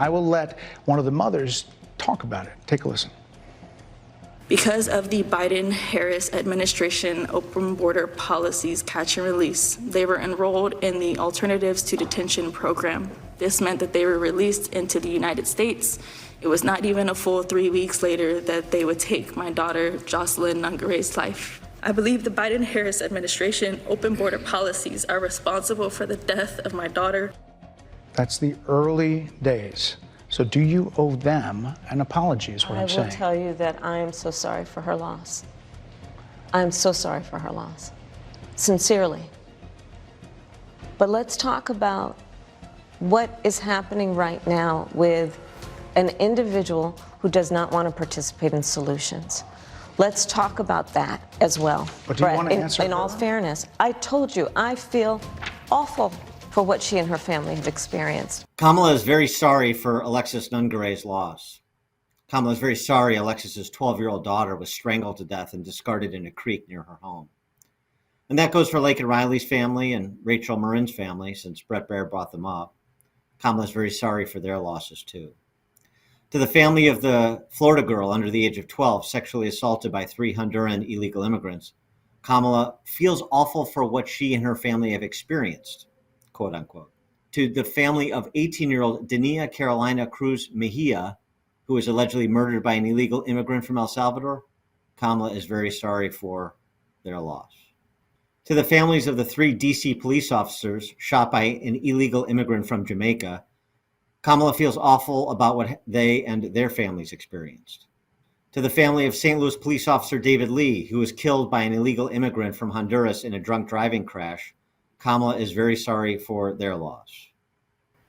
I will let one of the mothers talk about it. Take a listen. Because of the Biden-Harris administration open border policies catch and release, they were enrolled in the Alternatives to Detention program. This meant that they were released into the United States. It was not even a full 3 weeks later that they would take my daughter, Jocelyn Nungare's life. I believe the Biden-Harris administration open border policies are responsible for the death of my daughter. That's the early days. So do you owe them an apology is what I'm saying. I will tell you that I am so sorry for her loss. I'm so sorry for her loss, sincerely. But let's talk about what is happening right now with an individual who does not want to participate in solutions. Let's talk about that as well. But do you want to answer in all fairness, I told you, I feel awful for what she and her family have experienced. Kamala is very sorry for Alexis Nungare's loss. Kamala is very sorry Alexis's 12-year-old daughter was strangled to death and discarded in a creek near her home. And that goes for Laken Riley's family and Rachel Marin's family, since Brett Baer brought them up. Kamala is very sorry for their losses, too. To the family of the Florida girl under the age of 12 sexually assaulted by 3 Honduran illegal immigrants, Kamala feels awful for what she and her family have experienced, quote unquote. To the family of 18-year-old Dania Carolina Cruz Mejia, who was allegedly murdered by an illegal immigrant from El Salvador, Kamala is very sorry for their loss. To the families of the 3 D.C. police officers shot by an illegal immigrant from Jamaica, Kamala feels awful about what they and their families experienced. To the family of St. Louis police officer David Lee, who was killed by an illegal immigrant from Honduras in a drunk driving crash, Kamala is very sorry for their loss.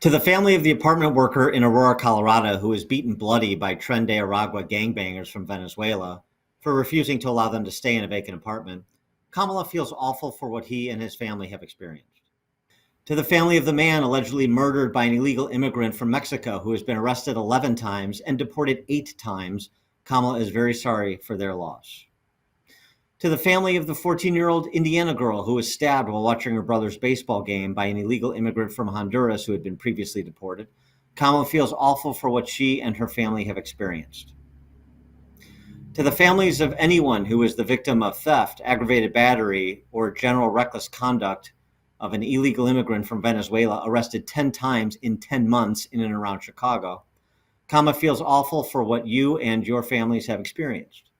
To the family of the apartment worker in Aurora, Colorado, who was beaten bloody by Tren de Aragua gangbangers from Venezuela for refusing to allow them to stay in a vacant apartment, Kamala feels awful for what he and his family have experienced. To the family of the man allegedly murdered by an illegal immigrant from Mexico who has been arrested 11 times and deported 8 times, Kamala is very sorry for their loss. To the family of the 14-year-old Indiana girl who was stabbed while watching her brother's baseball game by an illegal immigrant from Honduras who had been previously deported, Kamala feels awful for what she and her family have experienced. To the families of anyone who was the victim of theft, aggravated battery, or general reckless conduct of an illegal immigrant from Venezuela arrested 10 times in 10 months in and around Chicago, Kamala feels awful for what you and your families have experienced.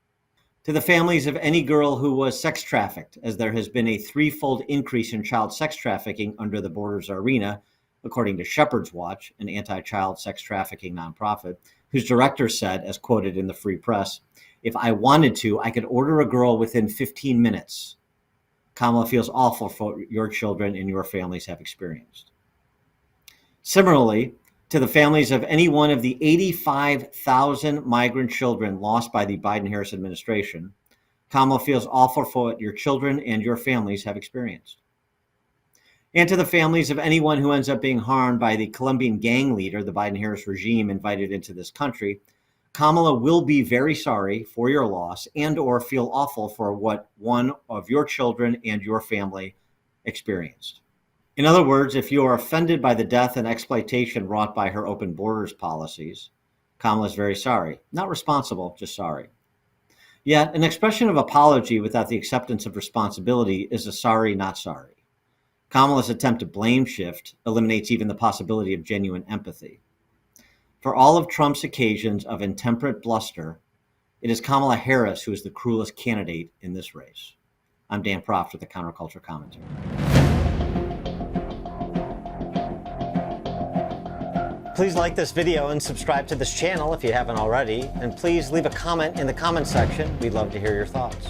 To the families of any girl who was sex trafficked, as there has been a 3-fold increase in child sex trafficking under the Borders Arena, according to Shepherd's Watch, an anti-child sex trafficking nonprofit, whose director said, as quoted in the Free Press, "If I wanted to, I could order a girl within 15 minutes. Kamala feels awful for what your children and your families have experienced. Similarly, to the families of any one of the 85,000 migrant children lost by the Biden-Harris administration, Kamala feels awful for what your children and your families have experienced. And to the families of anyone who ends up being harmed by the Colombian gang leader the Biden-Harris regime invited into this country, Kamala will be very sorry for your loss and or feel awful for what one of your children and your family experienced. In other words, if you are offended by the death and exploitation wrought by her open borders policies, Kamala is very sorry. Not responsible, just sorry. Yet, an expression of apology without the acceptance of responsibility is a sorry, not sorry. Kamala's attempt to blame shift eliminates even the possibility of genuine empathy. For all of Trump's occasions of intemperate bluster, it is Kamala Harris who is the cruelest candidate in this race. I'm Dan Proft with the Counterculture Commentary. Please like this video and subscribe to this channel if you haven't already. And please leave a comment in the comment section. We'd love to hear your thoughts.